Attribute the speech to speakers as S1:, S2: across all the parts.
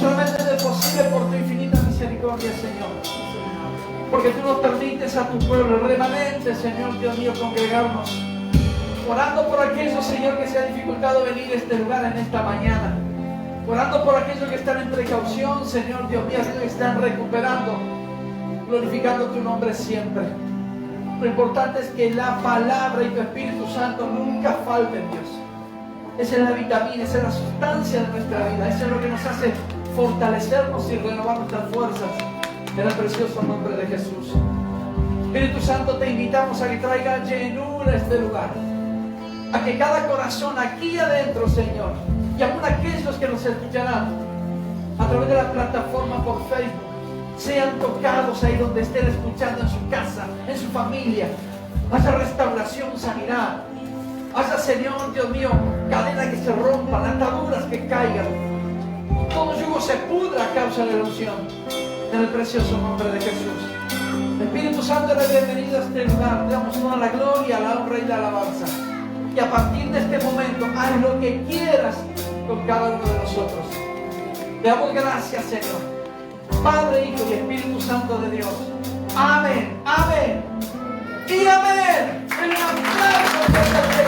S1: solamente es posible por tu infinita misericordia, Señor. Porque tú nos permites a tu pueblo, el remanente, Señor Dios mío, congregarnos. Orando por aquellos, Señor, que se ha dificultado venir a este lugar en esta mañana. Orando por aquellos que están en precaución, Señor Dios mío, que están recuperando, glorificando tu nombre siempre. Lo importante es que la palabra y tu Espíritu Santo nunca falten, Dios. Esa es la vitamina, esa es la sustancia de nuestra vida. Eso es lo que nos hace fortalecernos y renovar nuestras fuerzas. En el precioso nombre de Jesús. Espíritu Santo, te invitamos a que traiga llenura a este lugar. A que cada corazón aquí adentro, Señor, y aún aquellos que nos escucharán a través de la plataforma por Facebook, sean tocados ahí donde estén escuchando, en su casa, en su familia. Haya restauración, sanidad. Haya, Señor, Dios mío, cadenas que se rompan, ataduras que caigan. Todo yugo se pudra a causa de la unción. En el precioso nombre de Jesús. Espíritu Santo, eres bienvenido a este lugar. Te damos toda la gloria, la honra y la alabanza. Y a partir de este momento, haz lo que quieras con cada uno de nosotros. Te damos gracias, Señor. Padre, Hijo y Espíritu Santo de Dios. Amén, amén y amén. En un aplauso fuerte.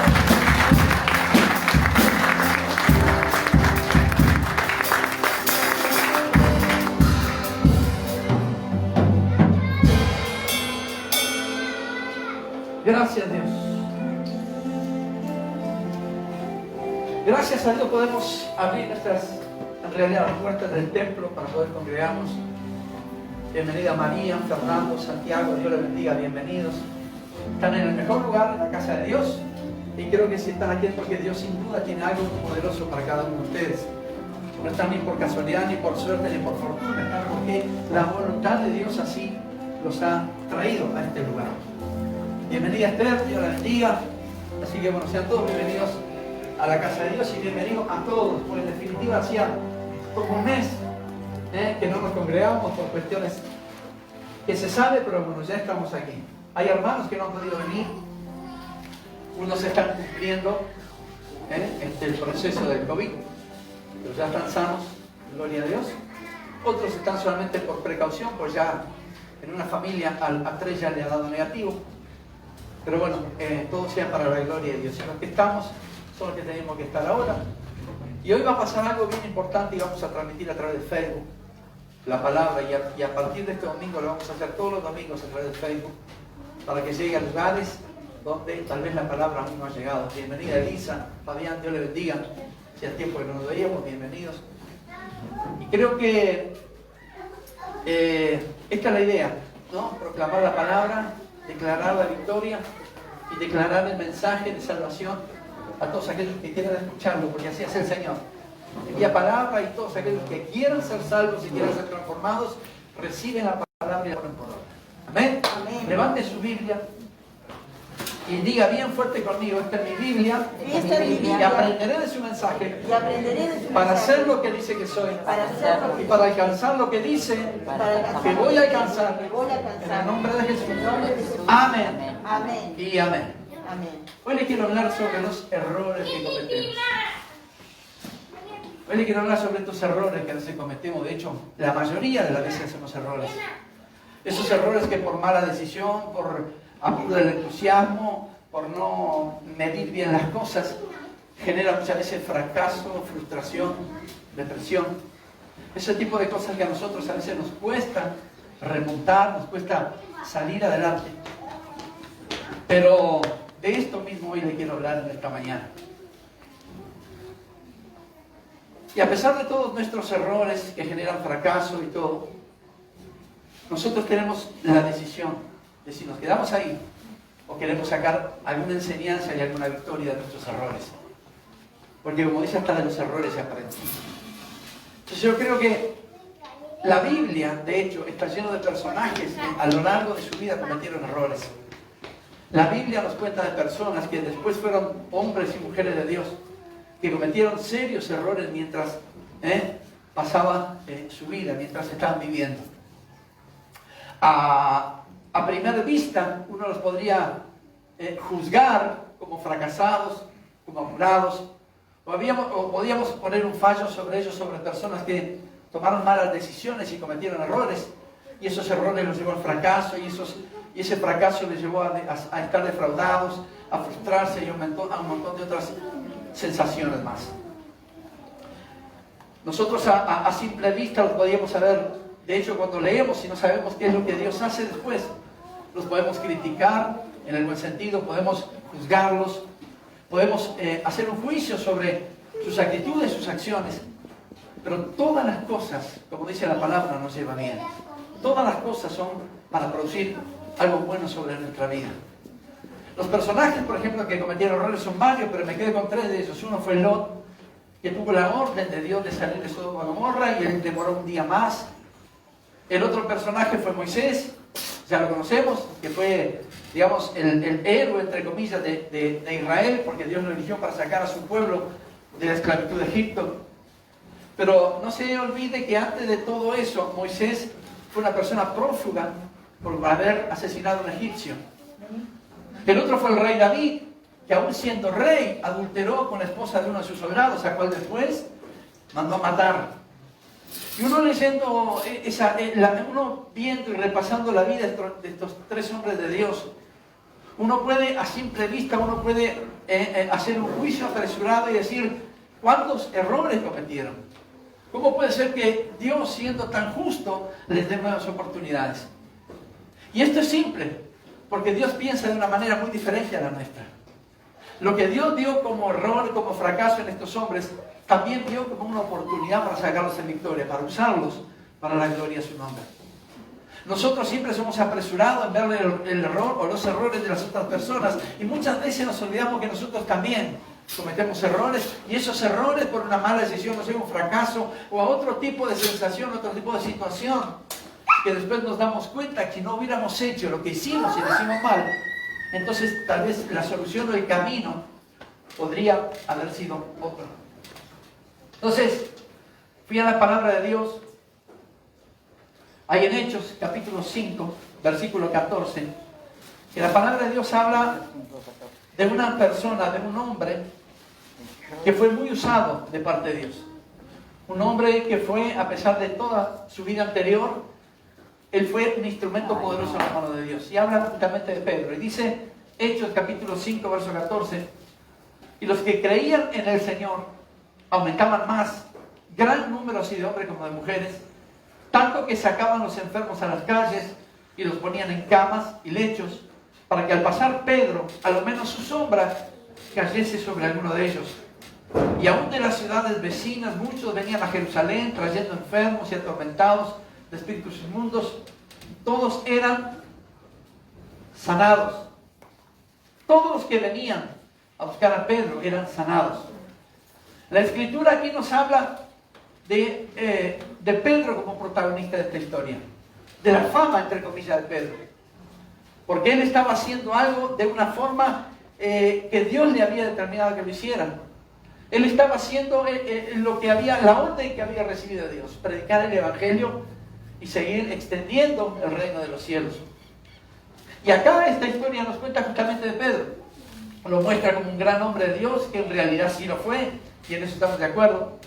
S1: Gracias, Dios. Gracias a Dios podemos abrir en realidad, las puertas del templo para poder congregarnos. Bienvenida María, Fernando, Santiago, Dios les bendiga, bienvenidos. Están en el mejor lugar, en la casa de Dios. Y creo que si están aquí es porque Dios sin duda tiene algo poderoso para cada uno de ustedes. No están ni por casualidad, ni por suerte, ni por fortuna. Están porque la voluntad de Dios así los ha traído a este lugar. Bienvenida Esther, Dios la bendiga. Así que bueno, sean todos bienvenidos a la casa de Dios y bienvenidos a todos. Porque en definitiva hacía como un mes que no nos congregamos por cuestiones que se sabe, pero bueno, ya estamos aquí. Hay hermanos que no han podido venir. Unos están cumpliendo el proceso del COVID, pero ya están sanos, gloria a Dios. Otros están solamente por precaución, pues ya en una familia a 3 ya le ha dado negativo. Pero bueno, todo sea para la gloria de Dios. Y los que estamos son los que tenemos que estar ahora. Y hoy va a pasar algo bien importante y vamos a transmitir a través de Facebook la palabra. Y a partir de este domingo lo vamos a hacer todos los domingos a través de Facebook para que llegue a lugares donde tal vez la palabra aún no ha llegado. Bienvenida Elisa, Fabián, Dios le bendiga. Si hace tiempo que no nos veíamos, bienvenidos. Y creo que esta es la idea, ¿no? Proclamar la palabra, declarar la victoria y declarar el mensaje de salvación a todos aquellos que quieran escucharlo, porque así es el Señor. Envía palabra y todos aquellos que quieran ser salvos y quieran ser transformados, reciben la palabra y la ponen por obra. Amén. Amén. Levante su Biblia y diga bien fuerte conmigo: esta es mi Biblia, y aprenderé de su mensaje para ser lo que dice que soy y para alcanzar lo que dice que voy a alcanzar en el nombre de Jesús. Amén.
S2: Amén.
S1: Y amén.
S2: Amén.
S1: Hoy les quiero hablar sobre los errores que cometemos. Hoy les quiero hablar sobre estos errores que a veces cometemos. De hecho, la mayoría de las veces hacemos errores. Esos errores que por mala decisión, por apuro del entusiasmo, por no medir bien las cosas, generan muchas veces fracaso, frustración, depresión. Ese tipo de cosas que a nosotros a veces nos cuesta remontar, nos cuesta salir adelante. Pero de esto mismo hoy les quiero hablar en esta mañana. Y a pesar de todos nuestros errores que generan fracaso y todo, nosotros tenemos la decisión de si nos quedamos ahí o queremos sacar alguna enseñanza y alguna victoria de nuestros errores. Porque como dice, hasta de los errores se aprende. Entonces yo creo que la Biblia, de hecho, está llena de personajes que a lo largo de su vida cometieron errores. La Biblia nos cuenta de personas que después fueron hombres y mujeres de Dios, que cometieron serios errores mientras pasaba su vida, mientras estaban viviendo. A primera vista, uno los podría juzgar como fracasados, como apurados, o podíamos poner un fallo sobre ellos, sobre personas que tomaron malas decisiones y cometieron errores, y esos errores los llevó al fracaso, y ese fracaso les llevó a estar defraudados, a frustrarse y a un montón de otras sensaciones más. Nosotros a simple vista los podíamos saber. De hecho, cuando leemos y no sabemos qué es lo que Dios hace después, los podemos criticar en el buen sentido, podemos juzgarlos, podemos hacer un juicio sobre sus actitudes, sus acciones. Pero todas las cosas, como dice la palabra, nos llevan bien. Todas las cosas son para producir algo bueno sobre nuestra vida. Los personajes, por ejemplo, que cometieron errores son varios, pero me quedé con 3 de ellos. Uno fue Lot, que tuvo la orden de Dios de salir de Sodoma y Gomorra, y él demoró un día más. El otro personaje fue Moisés, ya lo conocemos, que fue, digamos, el héroe, entre comillas, de Israel, porque Dios lo eligió para sacar a su pueblo de la esclavitud de Egipto. Pero no se olvide que antes de todo eso, Moisés fue una persona prófuga por haber asesinado a un egipcio. El otro fue el rey David, que aún siendo rey, adulteró con la esposa de uno de sus soldados, a cual después mandó a matar. Y uno leyendo, uno viendo y repasando la vida de estos 3 hombres de Dios, uno puede, a simple vista, uno puede hacer un juicio apresurado y decir, ¿cuántos errores cometieron? ¿Cómo puede ser que Dios, siendo tan justo, les dé nuevas oportunidades? Y esto es simple, porque Dios piensa de una manera muy diferente a la nuestra. Lo que Dios dio como error, como fracaso en estos hombres, también dio como una oportunidad para sacarlos en victoria, para usarlos para la gloria de su nombre. Nosotros siempre somos apresurados en ver el error o los errores de las otras personas, y muchas veces nos olvidamos que nosotros también cometemos errores, y esos errores por una mala decisión, no sé, un fracaso o a otro tipo de sensación, otro tipo de situación, que después nos damos cuenta que si no hubiéramos hecho lo que hicimos y lo hicimos mal, entonces tal vez la solución o el camino podría haber sido otro. Entonces, fui a la palabra de Dios. Hay en Hechos, capítulo 5, versículo 14, que la palabra de Dios habla de una persona, de un hombre que fue muy usado de parte de Dios. Un hombre que fue, a pesar de toda su vida anterior, él fue un instrumento poderoso en la mano de Dios. Y habla justamente de Pedro. Y dice, Hechos capítulo 5, verso 14, y los que creían en el Señor aumentaban más, gran número así de hombres como de mujeres, tanto que sacaban los enfermos a las calles y los ponían en camas y lechos, para que al pasar Pedro, a lo menos su sombra cayese sobre alguno de ellos. Y aún de las ciudades vecinas muchos venían a Jerusalén trayendo enfermos y atormentados de espíritus inmundos. Todos eran sanados. Todos los que venían a buscar a Pedro eran sanados. La Escritura aquí nos habla de Pedro como protagonista de esta historia, de la fama, entre comillas, de Pedro, porque él estaba haciendo algo de una forma que Dios le había determinado que lo hiciera. Él estaba haciendo lo que había, la orden que había recibido de Dios, predicar el Evangelio y seguir extendiendo el reino de los cielos. Y acá esta historia nos cuenta justamente de Pedro. Lo muestra como un gran hombre de Dios, que en realidad sí lo fue, y en eso estamos de acuerdo.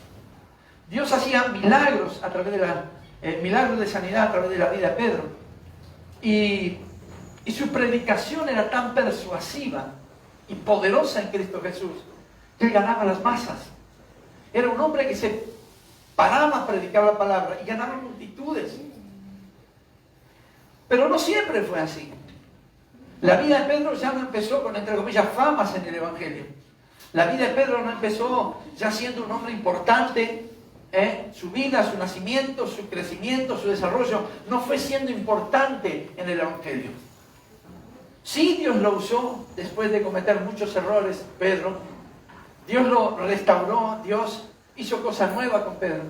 S1: Dios hacía milagros a través de milagros de sanidad a través de la vida de Pedro. Y su predicación era tan persuasiva y poderosa en Cristo Jesús, que él ganaba las masas. Era un hombre que se paraba a predicar la palabra y ganaba multitudes. Pero no siempre fue así. La vida de Pedro ya no empezó con, entre comillas, famas en el Evangelio. La vida de Pedro no empezó ya siendo un hombre importante. Su vida, su nacimiento, su crecimiento, su desarrollo no fue siendo importante en el Evangelio. Sí, Dios lo usó después de cometer muchos errores, Pedro. Dios lo restauró, Dios hizo cosas nuevas con Pedro.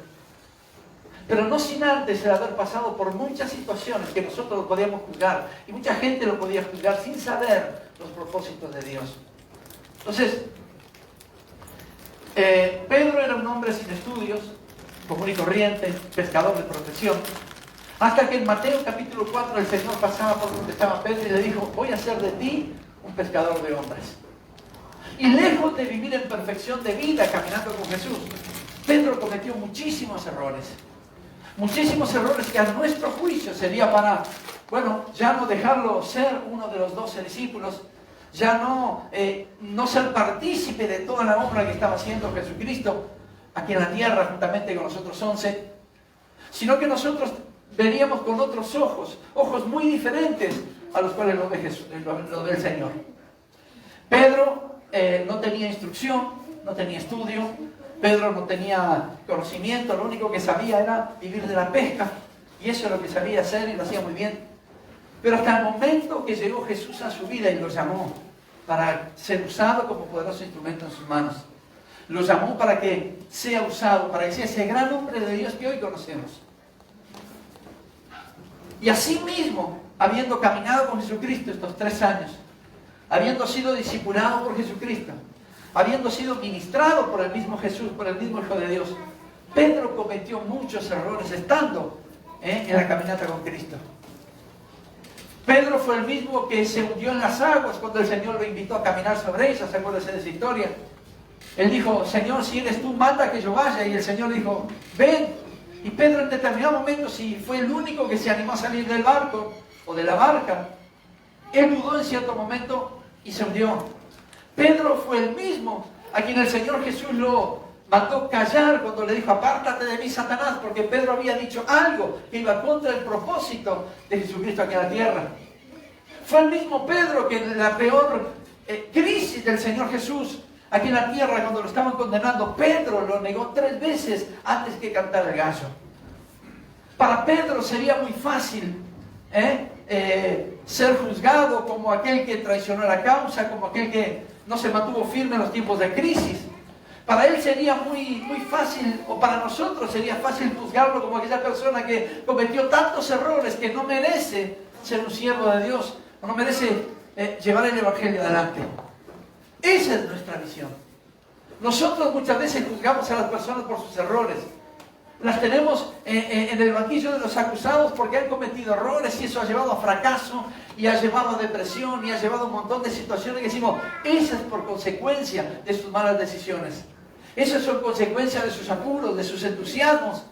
S1: Pero no sin antes el haber pasado por muchas situaciones que nosotros lo podíamos juzgar, y mucha gente lo podía juzgar sin saber los propósitos de Dios. Entonces, Pedro era un hombre sin estudios, común y corriente, pescador de profesión, hasta que en Mateo capítulo 4 el Señor pasaba por donde estaba Pedro y le dijo: voy a hacer de ti un pescador de hombres. Y lejos de vivir en perfección de vida caminando con Jesús, Pedro cometió muchísimos errores. Muchísimos errores que a nuestro juicio sería para, bueno, ya no dejarlo ser uno de los 12 discípulos, ya no ser partícipe de toda la obra que estaba haciendo Jesucristo aquí en la tierra juntamente con los otros 11, sino que nosotros veríamos con otros ojos muy diferentes a los cuales lo ve el Señor. Pedro no tenía instrucción, no tenía estudio, Pedro no tenía conocimiento, lo único que sabía era vivir de la pesca, y eso es lo que sabía hacer y lo hacía muy bien. Pero hasta el momento que llegó Jesús a su vida y lo llamó para ser usado como poderoso instrumento en sus manos, lo llamó para que sea usado, para que sea ese gran hombre de Dios que hoy conocemos. Y así mismo, habiendo caminado con Jesucristo estos 3 años, habiendo sido discipulado por Jesucristo, habiendo sido ministrado por el mismo Jesús, por el mismo Hijo de Dios, Pedro cometió muchos errores estando en la caminata con Cristo. Pedro fue el mismo que se hundió en las aguas cuando el Señor lo invitó a caminar sobre ellas. Acuérdense de esa historia. Él dijo: Señor, si eres tú, manda que yo vaya. Y el Señor dijo: ven. Y Pedro en determinado momento, si fue el único que se animó a salir del barco o de la barca, él dudó en cierto momento y se hundió. Pedro fue el mismo a quien el Señor Jesús lo mandó callar cuando le dijo: apártate de mí, Satanás, porque Pedro había dicho algo que iba contra el propósito de Jesucristo aquí en la tierra. Fue el mismo Pedro que en la peor crisis del Señor Jesús aquí en la tierra, cuando lo estaban condenando, Pedro lo negó 3 veces antes que cantara el gallo. Para Pedro sería muy fácil ser juzgado como aquel que traicionó la causa, como aquel que no se mantuvo firme en los tiempos de crisis. Para él sería muy fácil, o para nosotros sería fácil juzgarlo como aquella persona que cometió tantos errores que no merece ser un siervo de Dios, o no merece llevar el Evangelio adelante. Esa es nuestra visión. Nosotros muchas veces juzgamos a las personas por sus errores. Las tenemos en el banquillo de los acusados porque han cometido errores, y eso ha llevado a fracaso, y ha llevado a depresión, y ha llevado a un montón de situaciones que decimos: esa es por consecuencia de sus malas decisiones. Esas son consecuencias de sus apuros, de sus entusiasmos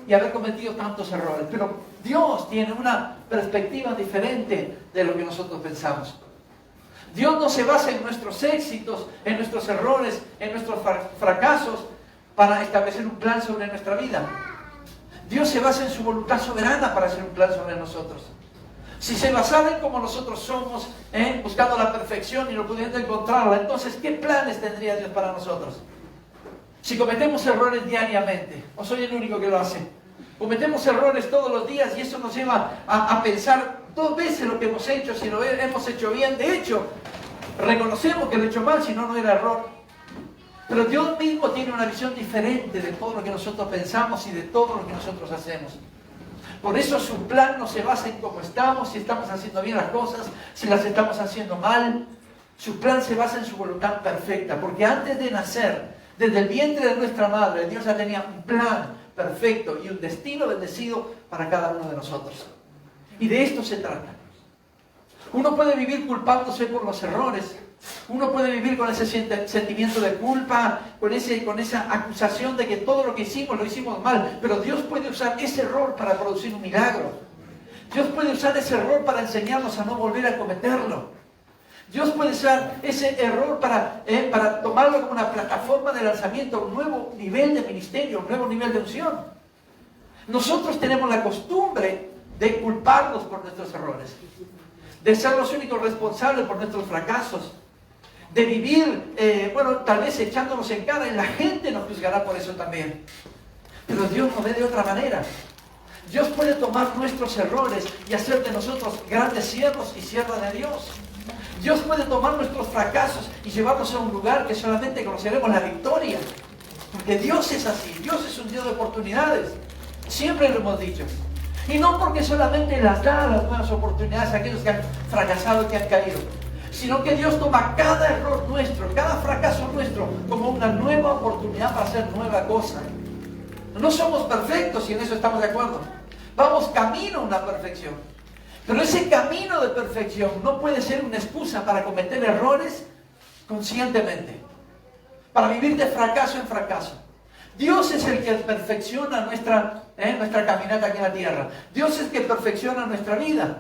S1: y haber cometido tantos errores. Pero Dios tiene una perspectiva diferente de lo que nosotros pensamos. Dios no se basa en nuestros éxitos, en nuestros errores, en nuestros fracasos para establecer un plan sobre nuestra vida. Dios se basa en su voluntad soberana para hacer un plan sobre nosotros. Si se basara en como nosotros somos, buscando la perfección y no pudiendo encontrarla, entonces ¿qué planes tendría Dios para nosotros? Si cometemos errores diariamente, o soy el único que lo hace, cometemos errores todos los días, y eso nos lleva a pensar 2 veces lo que hemos hecho, si lo hemos hecho bien. De hecho, reconocemos que lo he hecho mal, si no, no era error. Pero Dios mismo tiene una visión diferente de todo lo que nosotros pensamos y de todo lo que nosotros hacemos. Por eso su plan no se basa en cómo estamos, si estamos haciendo bien las cosas, si las estamos haciendo mal. Su plan se basa en su voluntad perfecta, porque antes de nacer, desde el vientre de nuestra madre, Dios ya tenía un plan perfecto y un destino bendecido para cada uno de nosotros. Y de esto se trata. Uno puede vivir culpándose por los errores. Uno puede vivir con ese sentimiento de culpa, con esa acusación de que todo lo que hicimos lo hicimos mal. Pero Dios puede usar ese error para producir un milagro. Dios puede usar ese error para enseñarnos a no volver a cometerlo. Dios puede usar ese error para tomarlo como una plataforma de lanzamiento a un nuevo nivel de ministerio, un nuevo nivel de unción. Nosotros tenemos la costumbre de culparnos por nuestros errores, de ser los únicos responsables por nuestros fracasos, de vivir, tal vez echándonos en cara, y la gente nos juzgará por eso también. Pero Dios nos ve de otra manera. Dios puede tomar nuestros errores y hacer de nosotros grandes siervos y siervas de Dios. Dios puede tomar nuestros fracasos y llevarnos a un lugar que solamente conoceremos la victoria. Porque Dios es así. Dios es un Dios de oportunidades. Siempre lo hemos dicho. Y no porque solamente las da las nuevas oportunidades a aquellos que han fracasado y que han caído, sino que Dios toma cada error nuestro, cada fracaso nuestro, como una nueva oportunidad para hacer nueva cosa. No somos perfectos, y en eso estamos de acuerdo. Vamos camino a una perfección. Pero ese camino de perfección no puede ser una excusa para cometer errores conscientemente, para vivir de fracaso en fracaso, Dios es el que perfecciona nuestra caminata aquí en la tierra. Dios es el que perfecciona nuestra vida.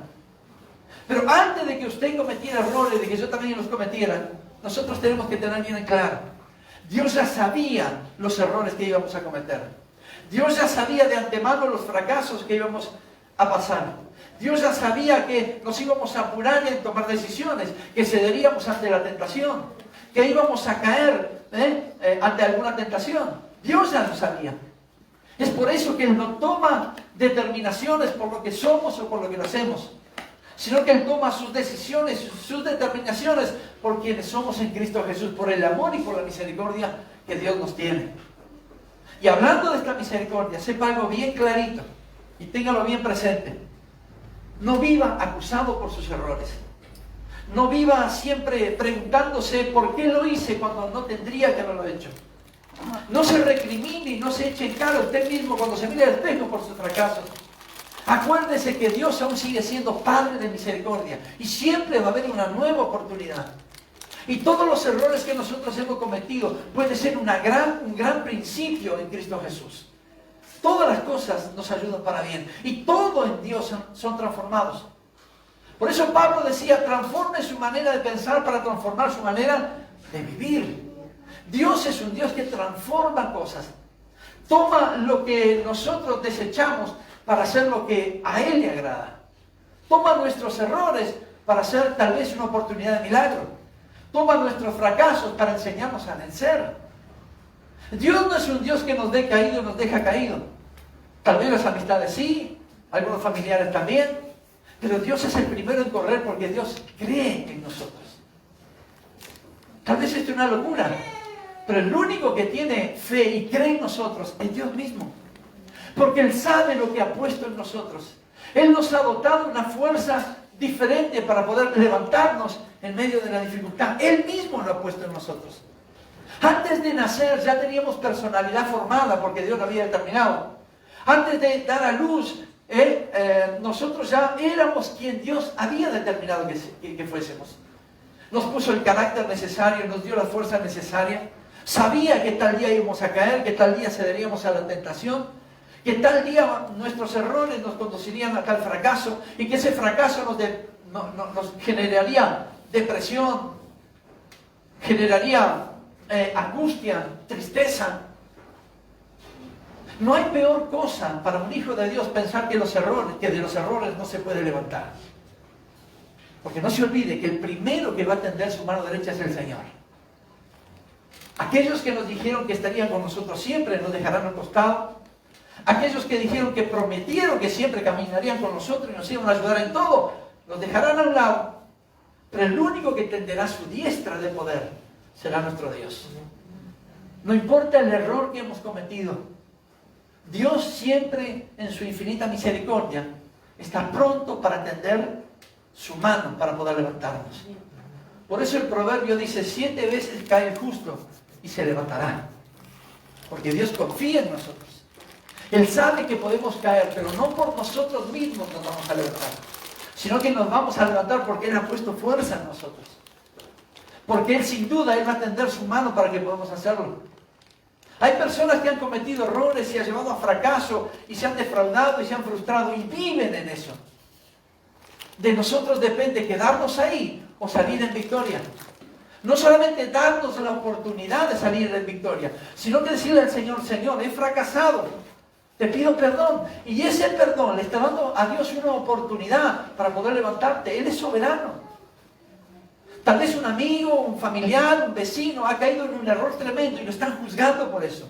S1: Pero antes de que usted cometiera errores, de que yo también los cometiera, nosotros tenemos que tener bien en claro. Dios ya sabía los errores que íbamos a cometer. Dios ya sabía de antemano los fracasos que íbamos a pasar. Dios ya sabía que nos íbamos a apurar en tomar decisiones, que cederíamos ante la tentación, que íbamos a caer ante alguna tentación. Dios ya lo sabía. Es por eso que Él no toma determinaciones por lo que somos o por lo que hacemos, sino que Él toma sus decisiones, sus determinaciones por quienes somos en Cristo Jesús, por el amor y por la misericordia que Dios nos tiene. Y hablando de esta misericordia, sepa algo bien clarito y téngalo bien presente. No viva acusado por sus errores. No viva siempre preguntándose por qué lo hice cuando no tendría que haberlo hecho. No se recrimine y no se eche en cara a usted mismo cuando se mire al espejo por sus fracasos. Acuérdese que Dios aún sigue siendo Padre de misericordia y siempre va a haber una nueva oportunidad. Y todos los errores que nosotros hemos cometido puede ser un gran principio en Cristo Jesús. Todas las cosas nos ayudan para bien y todo en Dios son transformados. Por eso Pablo decía, transforme su manera de pensar para transformar su manera de vivir. Dios es un Dios que transforma cosas. Toma lo que nosotros desechamos para hacer lo que a Él le agrada. Toma nuestros errores para hacer tal vez una oportunidad de milagro. Toma nuestros fracasos para enseñarnos a vencer. Dios no es un Dios que nos dé caído y nos deja caído. Tal vez las amistades sí, algunos familiares también, pero Dios es el primero en correr porque Dios cree en nosotros. Tal vez esto es una locura, pero el único que tiene fe y cree en nosotros es Dios mismo. Porque Él sabe lo que ha puesto en nosotros. Él nos ha dotado una fuerza diferente para poder levantarnos en medio de la dificultad. Él mismo lo ha puesto en nosotros. Antes de nacer ya teníamos personalidad formada porque Dios lo había determinado. Antes de dar a luz, nosotros ya éramos quien Dios había determinado que fuésemos. Nos puso el carácter necesario, nos dio la fuerza necesaria. Sabía que tal día íbamos a caer, que tal día cederíamos a la tentación, que tal día nuestros errores nos conducirían a tal fracaso y que ese fracaso nos generaría depresión, generaría angustia, tristeza. No hay peor cosa para un hijo de Dios pensar que de los errores no se puede levantar. Porque no se olvide que el primero que va a tender su mano derecha es el Señor. Aquellos que nos dijeron que estarían con nosotros siempre nos dejarán al costado. Aquellos que dijeron que prometieron que siempre caminarían con nosotros y nos iban a ayudar en todo, nos dejarán a un lado. Pero el único que tenderá su diestra de poder será nuestro Dios. No importa el error que hemos cometido, Dios siempre en su infinita misericordia está pronto para tender su mano para poder levantarnos. Por eso el proverbio dice, 7 veces cae el justo y se levantará. Porque Dios confía en nosotros. Él sabe que podemos caer, pero no por nosotros mismos nos vamos a levantar, sino que nos vamos a levantar porque Él ha puesto fuerza en nosotros. Porque Él sin duda, Él va a tender su mano para que podamos hacerlo. Hay personas que han cometido errores y han llevado a fracaso y se han defraudado y se han frustrado y viven en eso. De nosotros depende quedarnos ahí o salir en victoria. No solamente darnos la oportunidad de salir en victoria, sino que decirle al Señor, Señor, he fracasado, te pido perdón. Y ese perdón le está dando a Dios una oportunidad para poder levantarte. Él es soberano. Tal vez un amigo, un familiar, un vecino ha caído en un error tremendo y lo están juzgando por eso.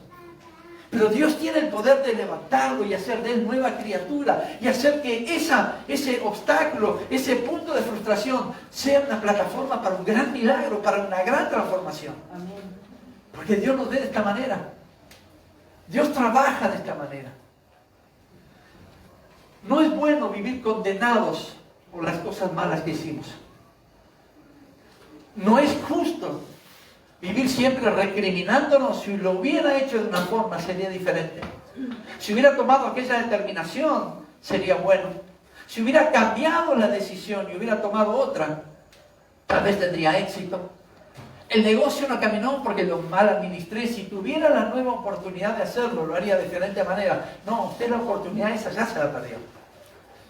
S1: Pero Dios tiene el poder de levantarlo y hacer de él nueva criatura y hacer que ese obstáculo, ese punto de frustración sea una plataforma para un gran milagro, para una gran transformación. Amén. Porque Dios nos ve de esta manera. Dios trabaja de esta manera. No es bueno vivir condenados por las cosas malas que hicimos. No es justo vivir siempre recriminándonos. Si lo hubiera hecho de una forma sería diferente. Si hubiera tomado aquella determinación sería bueno. Si hubiera cambiado la decisión y hubiera tomado otra, tal vez tendría éxito. El negocio no caminó porque lo mal administré. Si tuviera la nueva oportunidad de hacerlo, lo haría de diferente manera. No, usted la oportunidad esa ya se la perdió.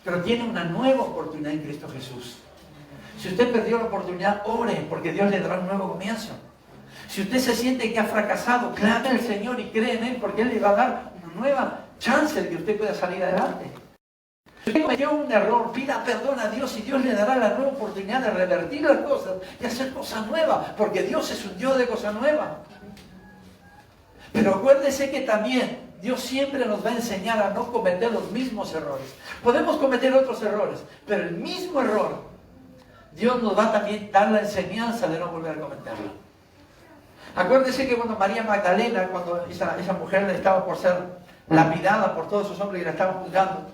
S1: Pero tiene una nueva oportunidad en Cristo Jesús. Si usted perdió la oportunidad, ore, porque Dios le dará un nuevo comienzo. Si usted se siente que ha fracasado, clame al Señor y cree en Él, porque Él le va a dar una nueva chance de que usted pueda salir adelante. Si usted cometió un error, pida perdón a Dios y Dios le dará la nueva oportunidad de revertir las cosas y hacer cosas nuevas, porque Dios es un Dios de cosas nuevas. Pero acuérdese que también Dios siempre nos va a enseñar a no cometer los mismos errores. Podemos cometer otros errores, pero el mismo error, Dios nos va a también dar la enseñanza de no volver a cometerlo. Acuérdese que cuando María Magdalena, cuando esa mujer estaba por ser lapidada por todos esos hombres que la estaban juzgando,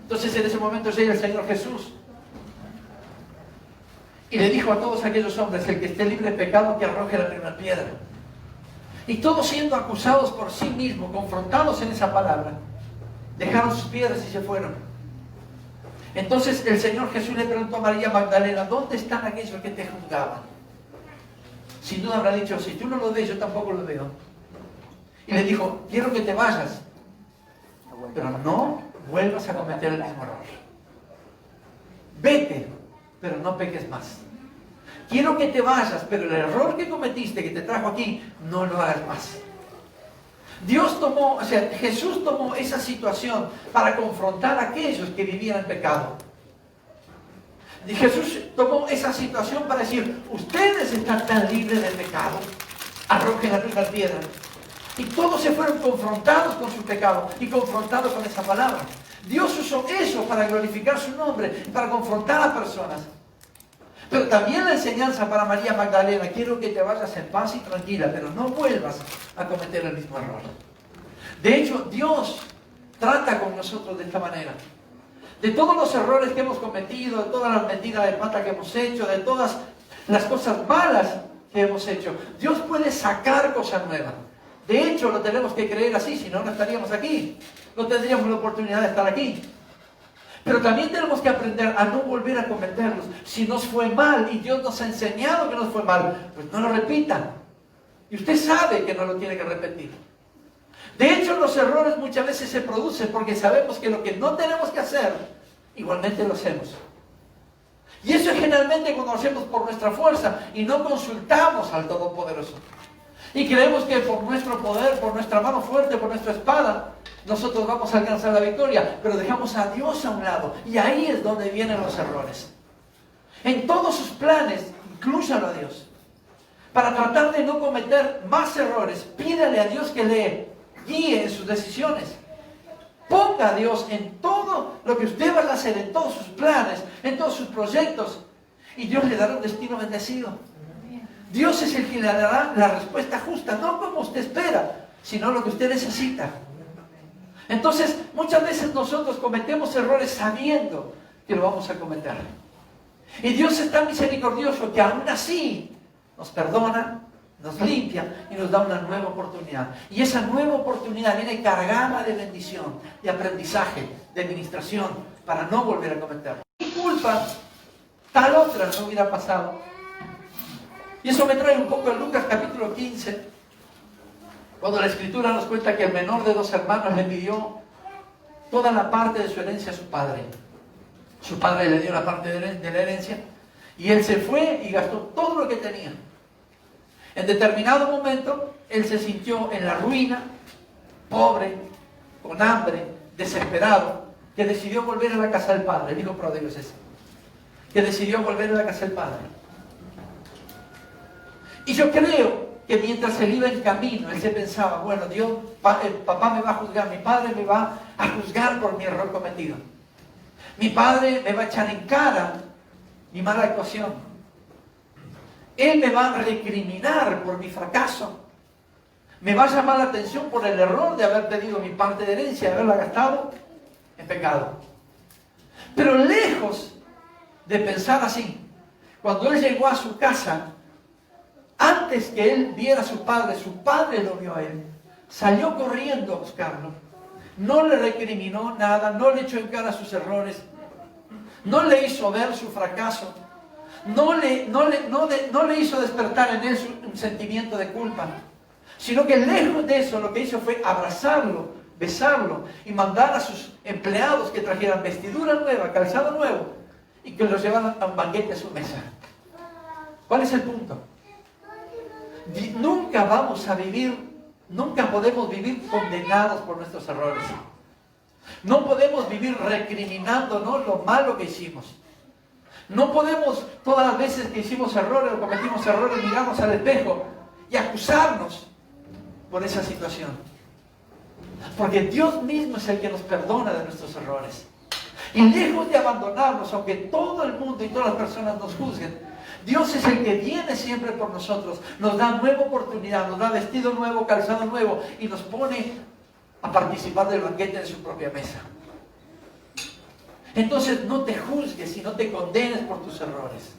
S1: entonces en ese momento llega el Señor Jesús y le dijo a todos aquellos hombres: el que esté libre de pecado, que arroje la primera piedra. Y todos siendo acusados por sí mismos, confrontados en esa palabra, dejaron sus piedras y se fueron. Entonces el Señor Jesús le preguntó a María Magdalena: ¿dónde están aquellos que te juzgaban? Sin duda habrá dicho: si tú no lo ves, yo tampoco lo veo. Y le dijo: quiero que te vayas, pero no vuelvas a cometer el mismo error. Vete, pero no peques más. Quiero que te vayas, pero el error que cometiste, que te trajo aquí, no lo hagas más. Jesús tomó esa situación para confrontar a aquellos que vivían en pecado. Y Jesús tomó esa situación para decir: ustedes están tan libres de pecado, arrojen la primera piedra. Y todos se fueron confrontados con su pecado y confrontados con esa palabra. Dios usó eso para glorificar su nombre, para confrontar a personas. Pero también la enseñanza para María Magdalena: quiero que te vayas en paz y tranquila, pero no vuelvas a cometer el mismo error. De hecho, Dios trata con nosotros de esta manera. De todos los errores que hemos cometido, de todas las metidas de pata que hemos hecho, de todas las cosas malas que hemos hecho, Dios puede sacar cosas nuevas. De hecho, lo tenemos que creer así, si no, no estaríamos aquí. No tendríamos la oportunidad de estar aquí. Pero también tenemos que aprender a no volver a cometerlos. Si nos fue mal y Dios nos ha enseñado que nos fue mal, pues no lo repitan. Y usted sabe que no lo tiene que repetir. De hecho, los errores muchas veces se producen porque sabemos que lo que no tenemos que hacer, igualmente lo hacemos. Y eso es generalmente cuando lo hacemos por nuestra fuerza y no consultamos al Todopoderoso. Y creemos que por nuestro poder, por nuestra mano fuerte, por nuestra espada, nosotros vamos a alcanzar la victoria. Pero dejamos a Dios a un lado. Y ahí es donde vienen los errores. En todos sus planes, inclúyalo a Dios. Para tratar de no cometer más errores, pídale a Dios que le guíe en sus decisiones. Ponga a Dios en todo lo que usted va a hacer, en todos sus planes, en todos sus proyectos. Y Dios le dará un destino bendecido. Dios es el que le dará la respuesta justa, no como usted espera, sino lo que usted necesita. Entonces, muchas veces nosotros cometemos errores sabiendo que lo vamos a cometer. Y Dios es tan misericordioso que aún así nos perdona, nos limpia y nos da una nueva oportunidad. Y esa nueva oportunidad viene cargada de bendición, de aprendizaje, de administración, para no volver a cometerlo. Mi culpa, tal otra no hubiera pasado. Y eso me trae un poco a Lucas capítulo 15, cuando la Escritura nos cuenta que el menor de 2 hermanos le pidió toda la parte de su herencia a su padre. Su padre le dio la parte de la herencia y él se fue y gastó todo lo que tenía. En determinado momento, él se sintió en la ruina, pobre, con hambre, desesperado, que decidió volver a la casa del padre. El hijo pródigo es ese, que decidió volver a la casa del padre. Y yo creo que mientras él iba en camino, él se pensaba: bueno, Dios, papá me va a juzgar, mi padre me va a juzgar por mi error cometido. Mi padre me va a echar en cara mi mala actuación. Él me va a recriminar por mi fracaso. Me va a llamar la atención por el error de haber pedido mi parte de herencia, de haberla gastado en pecado. Pero lejos de pensar así, cuando él llegó a su casa, antes que él viera a su padre lo vio a él. Salió corriendo a buscarlo. No le recriminó nada, no le echó en cara sus errores, no le hizo ver su fracaso, no le hizo despertar en él un sentimiento de culpa, sino que lejos de eso lo que hizo fue abrazarlo, besarlo y mandar a sus empleados que trajeran vestidura nueva, calzado nuevo y que los llevaran a un banquete a su mesa. ¿Cuál es el punto? Nunca podemos vivir condenados por nuestros errores. No podemos vivir recriminándonos lo malo que hicimos. No podemos, todas las veces que hicimos errores o cometimos errores, mirarnos al espejo y acusarnos por esa situación. Porque Dios mismo es el que nos perdona de nuestros errores. Y lejos de abandonarnos, aunque todo el mundo y todas las personas nos juzguen, Dios es el que viene siempre por nosotros, nos da nueva oportunidad, nos da vestido nuevo, calzado nuevo y nos pone a participar del banquete de su propia mesa. Entonces no te juzgues y no te condenes por tus errores.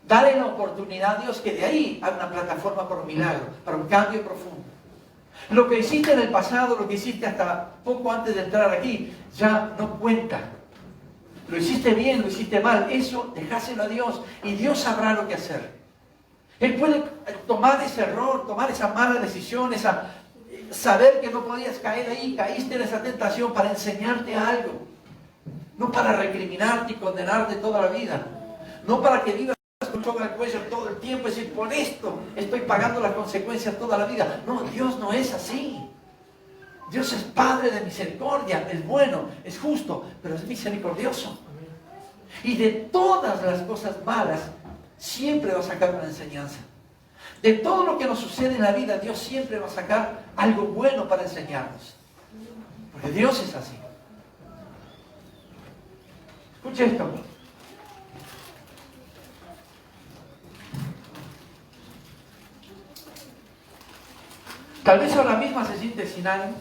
S1: Dale la oportunidad a Dios que de ahí haga una plataforma para un milagro, para un cambio profundo. Lo que hiciste en el pasado, lo que hiciste hasta poco antes de entrar aquí, ya no cuenta. Lo hiciste bien, lo hiciste mal, eso dejáselo a Dios y Dios sabrá lo que hacer. Él puede tomar ese error, tomar esa mala decisión, saber que no podías caer ahí, caíste en esa tentación para enseñarte algo. No para recriminarte y condenarte toda la vida. No para que vivas con soga al cuello todo el tiempo y decir, por esto estoy pagando las consecuencias toda la vida. No, Dios no es así. Dios es Padre de misericordia, es bueno, es justo, pero es misericordioso. Y de todas las cosas malas, siempre va a sacar una enseñanza. De todo lo que nos sucede en la vida, Dios siempre va a sacar algo bueno para enseñarnos. Porque Dios es así. Escuche esto. Tal vez ahora mismo se siente sin ánimo.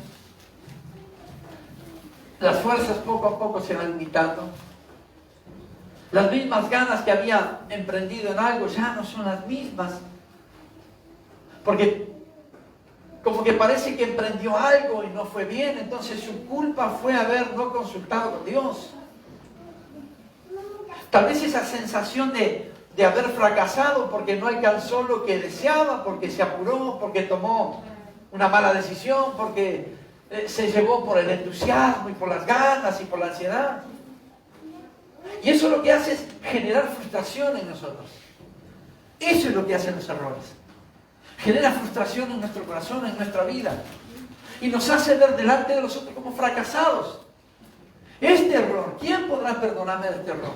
S1: Las fuerzas poco a poco se van limitando. Las mismas ganas que había emprendido en algo ya no son las mismas. Porque como que parece que emprendió algo y no fue bien, entonces su culpa fue haber no consultado con Dios. Tal vez esa sensación de haber fracasado porque no alcanzó lo que deseaba, porque se apuró, porque tomó una mala decisión, porque se llevó por el entusiasmo y por las ganas y por la ansiedad. Y eso lo que hace es generar frustración en nosotros. Eso es lo que hacen los errores. Genera frustración en nuestro corazón, en nuestra vida. Y nos hace ver delante de los otros como fracasados. Este error, ¿quién podrá perdonarme de este error?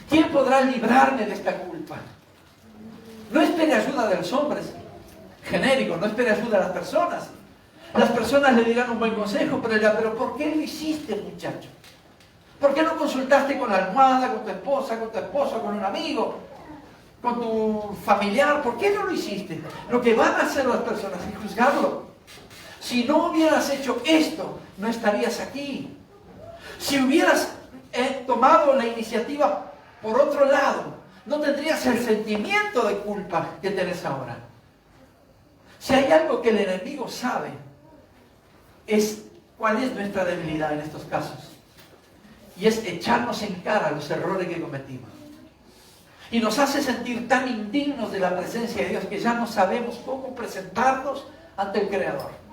S1: ¿Quién podrá librarme de esta culpa? No espere ayuda de los hombres. Genérico, no espere ayuda de las personas. Las personas le dirán un buen consejo, pero dirán, ¿pero por qué lo hiciste, muchacho? ¿Por qué no consultaste con la almohada, con tu esposa, con tu esposo, con un amigo, con tu familiar? ¿Por qué no lo hiciste? Lo que van a hacer las personas es juzgarlo. Si no hubieras hecho esto, no estarías aquí. Si hubieras tomado la iniciativa por otro lado, no tendrías el sentimiento de culpa que tenés ahora. Si hay algo que el enemigo sabe, es cuál es nuestra debilidad en estos casos. Y es echarnos en cara los errores que cometimos. Y nos hace sentir tan indignos de la presencia de Dios que ya no sabemos cómo presentarnos ante el Creador.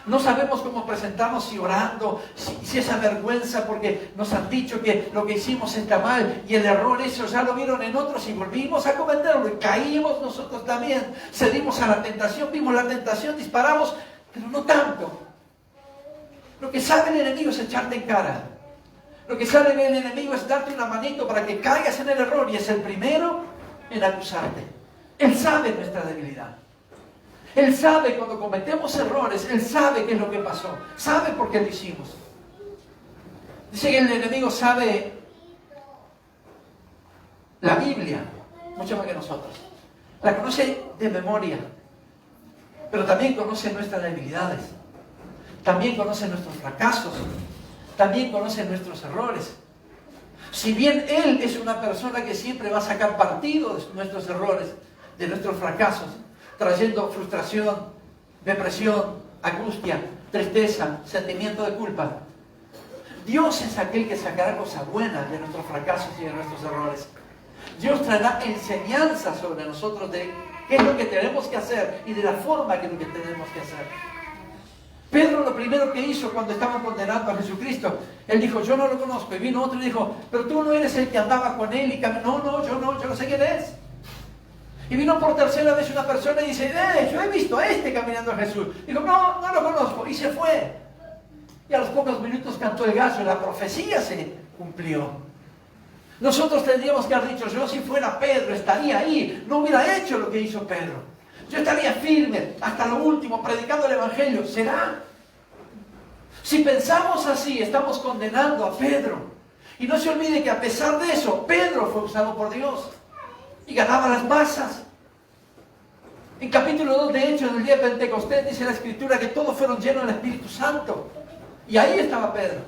S1: No sabemos cómo presentarnos, si orando, si esa vergüenza porque nos han dicho que lo que hicimos está mal y el error eso ya lo vieron en otros y volvimos a cometerlo y caímos nosotros también, cedimos a la tentación, vimos la tentación, disparamos, pero no tanto. Lo que sabe el enemigo es echarte en cara. Lo que sabe el enemigo es darte una manito para que caigas en el error y es el primero en acusarte. Él sabe nuestra debilidad. Él sabe cuando cometemos errores, Él sabe qué es lo que pasó, sabe por qué lo hicimos. Dice que el enemigo sabe la Biblia, mucho más que nosotros. La conoce de memoria, pero también conoce nuestras debilidades, también conoce nuestros fracasos, también conoce nuestros errores. Si bien Él es una persona que siempre va a sacar partido de nuestros errores, de nuestros fracasos, trayendo frustración, depresión, angustia, tristeza, sentimiento de culpa. Dios es aquel que sacará cosas buenas de nuestros fracasos y de nuestros errores. Dios traerá enseñanza sobre nosotros de qué es lo que tenemos que hacer y de la forma que es lo que tenemos que hacer. Pedro lo primero que hizo cuando estaban condenando a Jesucristo, él dijo, yo no lo conozco. Y vino otro y dijo, pero tú no eres el que andaba con él y caminó. No, yo no sé quién es. Y vino por tercera vez una persona y dice, yo he visto a este caminando a Jesús. Dijo, no lo conozco. Y se fue. Y a los pocos minutos cantó el gallo y la profecía se cumplió. Nosotros tendríamos que haber dicho, yo si fuera Pedro estaría ahí, no hubiera hecho lo que hizo Pedro. Yo estaría firme hasta lo último, predicando el Evangelio. ¿Será? Si pensamos así, estamos condenando a Pedro. Y no se olvide que a pesar de eso, Pedro fue usado por Dios y ganaba las masas. En capítulo 2 de Hechos, del día de Pentecostés, dice la Escritura que todos fueron llenos del Espíritu Santo. Y ahí estaba Pedro.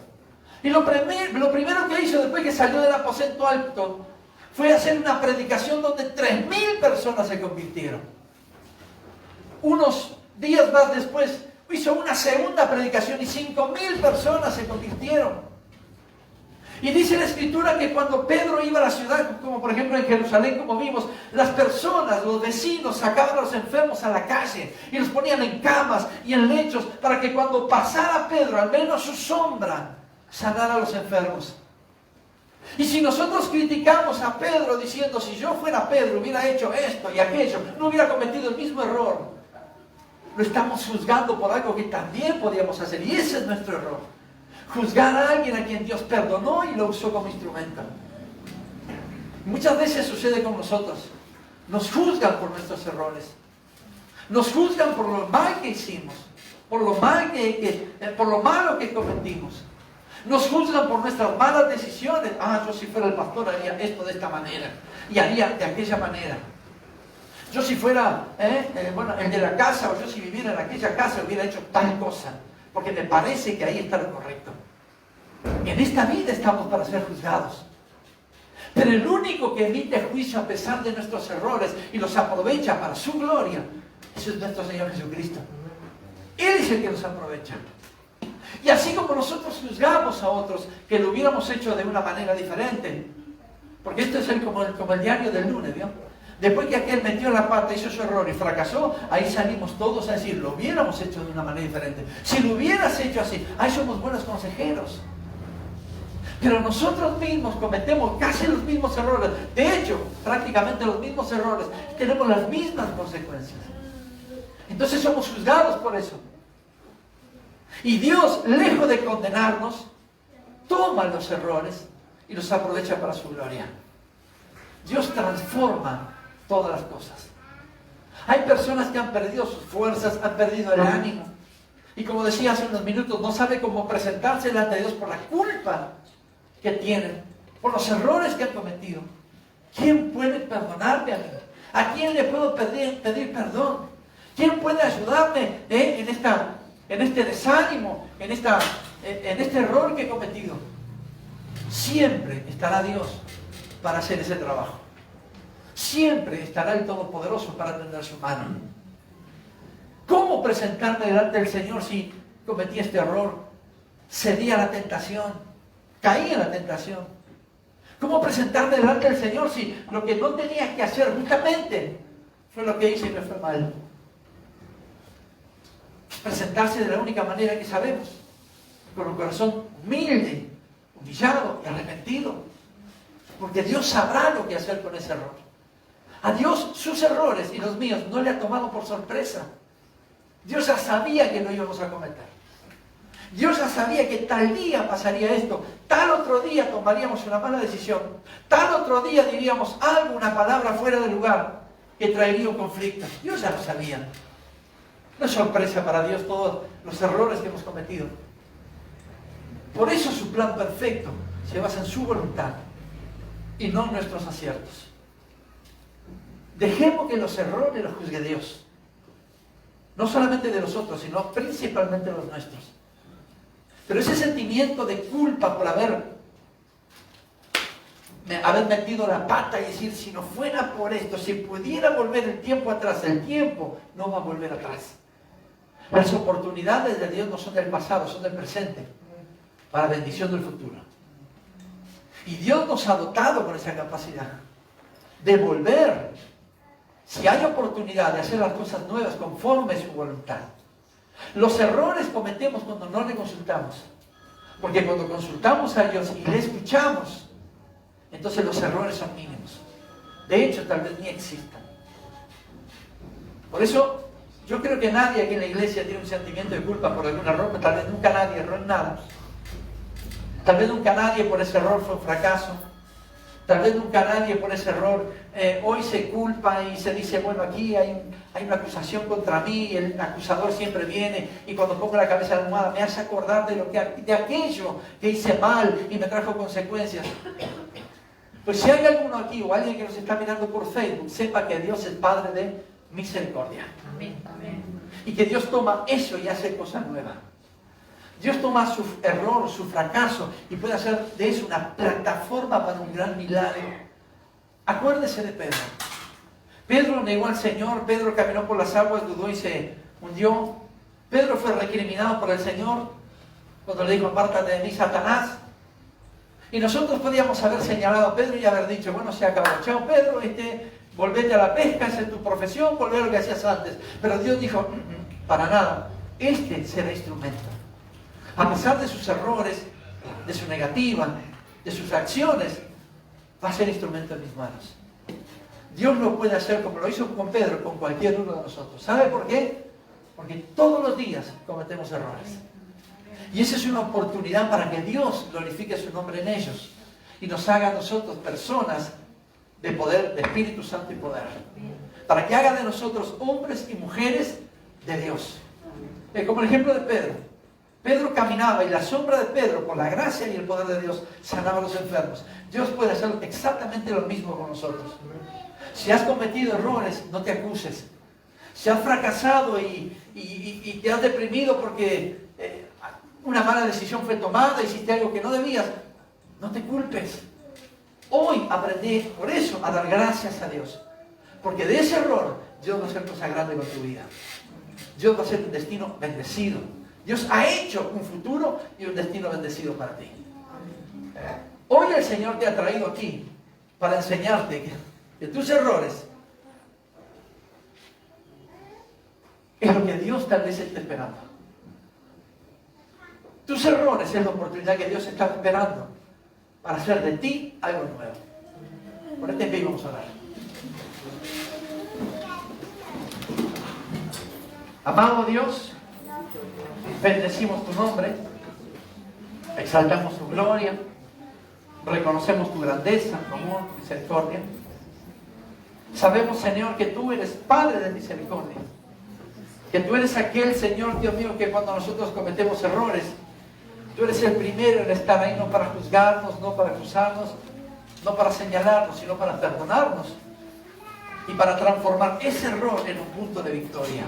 S1: Y lo primero que hizo después que salió del aposento alto fue hacer una predicación donde 3,000 personas se convirtieron. Unos días más después hizo una segunda predicación y 5,000 personas se convirtieron. Y dice la Escritura que cuando Pedro iba a la ciudad, como por ejemplo en Jerusalén, como vimos, las personas, los vecinos, sacaban a los enfermos a la calle y los ponían en camas y en lechos para que cuando pasara Pedro, al menos su sombra, sanara a los enfermos. Y si nosotros criticamos a Pedro diciendo, si yo fuera Pedro hubiera hecho esto y aquello, no hubiera cometido el mismo error, lo estamos juzgando por algo que también podíamos hacer. Y ese es nuestro error. Juzgar a alguien a quien Dios perdonó y lo usó como instrumento. Muchas veces sucede con nosotros. Nos juzgan por nuestros errores. Nos juzgan por lo mal que hicimos. Por lo malo que cometimos. Nos juzgan por nuestras malas decisiones. Yo si fuera el pastor haría esto de esta manera. Y haría de aquella manera. Yo si fuera el de la casa, o yo si viviera en aquella casa hubiera hecho tal cosa, porque me parece que ahí está lo correcto. En esta vida estamos para ser juzgados. Pero el único que emite juicio a pesar de nuestros errores y los aprovecha para su gloria, ese es nuestro Señor Jesucristo. Él es el que los aprovecha. Y así como nosotros juzgamos a otros que lo hubiéramos hecho de una manera diferente, porque esto es como el diario del lunes, ¿vio? Después que aquel metió la pata, hizo su error y fracasó, ahí salimos todos a decir, lo hubiéramos hecho de una manera diferente. Si lo hubieras hecho así, ahí somos buenos consejeros. Pero nosotros mismos cometemos casi los mismos errores. De hecho, prácticamente los mismos errores. Tenemos las mismas consecuencias. Entonces somos juzgados por eso. Y Dios, lejos de condenarnos, toma los errores y los aprovecha para su gloria. Dios transforma todas las cosas. Hay personas que han perdido sus fuerzas, han perdido el ánimo. Y como decía hace unos minutos, no sabe cómo presentarse delante de Dios por la culpa que tienen, por los errores que han cometido. ¿Quién puede perdonarme a mí? ¿A quién le puedo pedir perdón? ¿Quién puede ayudarme en este desánimo, en este error que he cometido? Siempre estará Dios para hacer ese trabajo. Siempre estará el Todopoderoso para tender su mano. ¿Cómo presentarme delante del Señor si cometí este error? Cedí a la tentación, caí en la tentación. ¿Cómo presentarme delante del Señor si lo que no tenía que hacer justamente fue lo que hice y me fue mal? Presentarse de la única manera que sabemos, con un corazón humilde, humillado y arrepentido, porque Dios sabrá lo que hacer con ese error. A Dios sus errores y los míos no le ha tomado por sorpresa. Dios ya sabía que lo íbamos a cometer. Dios ya sabía que tal día pasaría esto, tal otro día tomaríamos una mala decisión, tal otro día diríamos algo, una palabra fuera de lugar que traería un conflicto. Dios ya lo sabía. No es sorpresa para Dios todos los errores que hemos cometido. Por eso su plan perfecto se basa en su voluntad y no en nuestros aciertos. Dejemos que los errores los juzgue Dios. No solamente de los otros, sino principalmente los nuestros. Pero ese sentimiento de culpa por haber metido la pata y decir, si no fuera por esto, si pudiera volver el tiempo atrás, el tiempo no va a volver atrás. Las oportunidades de Dios no son del pasado, son del presente, para bendición del futuro. Y Dios nos ha dotado con esa capacidad. de volver, si hay oportunidad de hacer las cosas nuevas conforme a su voluntad. Los errores cometemos cuando no le consultamos. Porque cuando consultamos a Dios y le escuchamos, entonces los errores son mínimos. De hecho, tal vez ni existan. Por eso, yo creo que nadie aquí en la iglesia tiene un sentimiento de culpa por algún error, pero tal vez nunca nadie erró en nada. Tal vez nunca nadie por ese error fue un fracaso. Tal vez nunca nadie por ese error hoy se culpa y se dice, bueno, aquí hay una acusación contra mí, y el acusador siempre viene y cuando pongo la cabeza en la almohada me hace acordar de aquello que hice mal y me trajo consecuencias. Pues si hay alguno aquí o alguien que nos está mirando por Facebook, sepa que Dios es Padre de misericordia.
S2: Amén. Amén.
S1: Y que Dios toma eso y hace cosa nueva. Dios toma su error, su fracaso y puede hacer de eso una plataforma para un gran milagro. Acuérdese de Pedro. Pedro negó al Señor, Pedro caminó por las aguas, dudó y se hundió. Pedro fue recriminado por el Señor cuando le dijo, apártate de mí, Satanás. Y nosotros podíamos haber señalado a Pedro y haber dicho, bueno, se acabó. Chao, Pedro, volvete a la pesca, esa es tu profesión, volver a lo que hacías antes. Pero Dios dijo, para nada, será instrumento. A pesar de sus errores, de su negativa, de sus acciones, va a ser instrumento en mis manos. Dios lo puede hacer como lo hizo con Pedro, con cualquier uno de nosotros. ¿Sabe por qué? Porque todos los días cometemos errores. Y esa es una oportunidad para que Dios glorifique su nombre en ellos y nos haga a nosotros personas de poder, de Espíritu Santo y poder. Para que haga de nosotros hombres y mujeres de Dios. Como el ejemplo de Pedro. Pedro caminaba y la sombra de Pedro, por la gracia y el poder de Dios, sanaba a los enfermos. Dios puede hacer exactamente lo mismo con nosotros. Si has cometido errores, no te acuses. Si has fracasado y te has deprimido porque una mala decisión fue tomada, hiciste algo que no debías, no te culpes. Hoy aprendí por eso a dar gracias a Dios. Porque de ese error, Dios va a hacer cosa grande con tu vida. Dios va a hacer un destino bendecido. Dios ha hecho un futuro y un destino bendecido para ti. Hoy el Señor te ha traído aquí para enseñarte que tus errores es lo que Dios tal vez esté esperando. Tus errores es la oportunidad que Dios está esperando para hacer de ti algo nuevo. Ponete en pie y vamos a orar. Amado Dios, bendecimos tu nombre, exaltamos tu gloria, reconocemos tu grandeza, tu amor, tu misericordia. Sabemos, Señor, que tú eres Padre de misericordia, que tú eres aquel, Señor, Dios mío, que cuando nosotros cometemos errores, tú eres el primero en estar ahí, no para juzgarnos, no para acusarnos, no para señalarnos, sino para perdonarnos y para transformar ese error en un punto de victoria,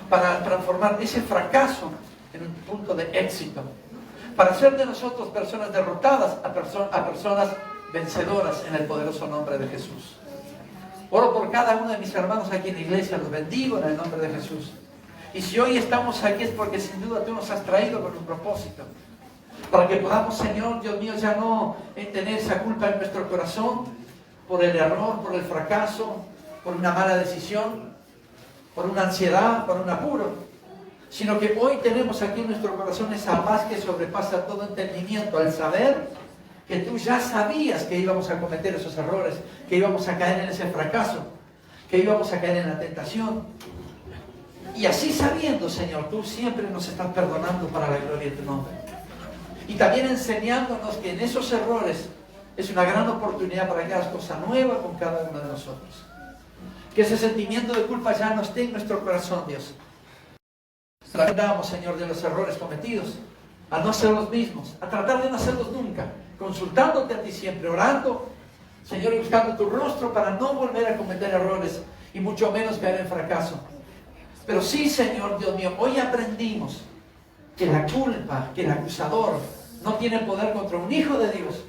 S1: para transformar ese fracaso en un punto de éxito, para hacer de nosotros personas derrotadas a personas vencedoras en el poderoso nombre de Jesús. Oro por cada uno de mis hermanos aquí en la iglesia, los bendigo en el nombre de Jesús. Y si hoy estamos aquí es porque sin duda tú nos has traído con un propósito, para que podamos, Señor, Dios mío, ya no tener esa culpa en nuestro corazón por el error, por el fracaso, por una mala decisión, por una ansiedad, por un apuro, sino que hoy tenemos aquí en nuestro corazón esa paz que sobrepasa todo entendimiento al saber que tú ya sabías que íbamos a cometer esos errores, que íbamos a caer en ese fracaso, que íbamos a caer en la tentación. Y así sabiendo, Señor, tú siempre nos estás perdonando para la gloria de tu nombre. Y también enseñándonos que en esos errores es una gran oportunidad para que hagas cosa nueva con cada uno de nosotros. Que ese sentimiento de culpa ya no esté en nuestro corazón, Dios. Tratamos, Señor, de los errores cometidos, a no hacer los mismos, a tratar de no hacerlos nunca, consultándote a ti siempre, orando, Señor, y buscando tu rostro para no volver a cometer errores y mucho menos caer en fracaso. Pero sí, Señor, Dios mío, hoy aprendimos que la culpa, que el acusador no tiene poder contra un hijo de Dios,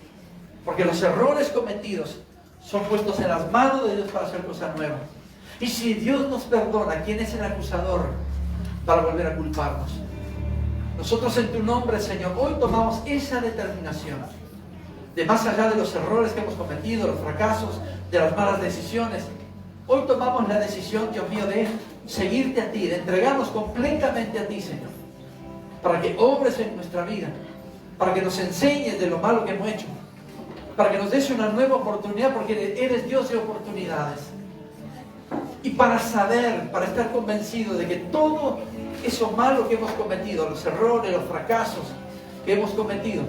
S1: porque los errores cometidos son puestos en las manos de Dios para hacer cosas nuevas. Y si Dios nos perdona, ¿quién es el acusador para volver a culparnos? Nosotros en tu nombre, Señor, hoy tomamos esa determinación de más allá de los errores que hemos cometido, los fracasos, de las malas decisiones. Hoy tomamos la decisión, Dios mío, de seguirte a ti, de entregarnos completamente a ti, Señor, para que obres en nuestra vida, para que nos enseñes de lo malo que hemos hecho, para que nos des una nueva oportunidad, porque eres Dios de oportunidades. Y para saber, para estar convencido de que todo eso malo que hemos cometido, los errores, los fracasos que hemos cometido,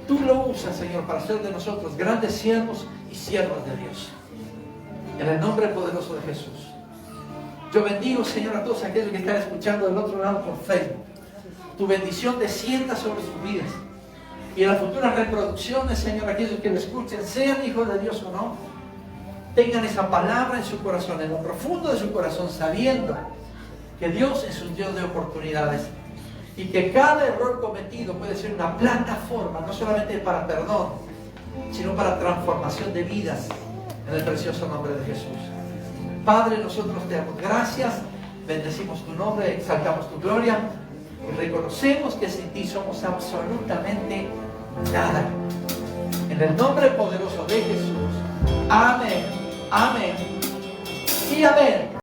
S1: tú lo usas, Señor, para hacer de nosotros grandes siervos y siervas de Dios. En el nombre poderoso de Jesús. Yo bendigo, Señor, a todos aquellos que están escuchando del otro lado por Facebook. Tu bendición descienda sobre sus vidas. Y en las futuras reproducciones, Señor, aquellos que lo escuchen, sean hijos de Dios o no, tengan esa palabra en su corazón, en lo profundo de su corazón, sabiendo que Dios es un Dios de oportunidades y que cada error cometido puede ser una plataforma, no solamente para perdón, sino para transformación de vidas, en el precioso nombre de Jesús. Padre, nosotros te damos gracias, bendecimos tu nombre, exaltamos tu gloria y reconocemos que sin ti somos absolutamente nada. En el nombre poderoso de Jesús. Amén, amén y amén.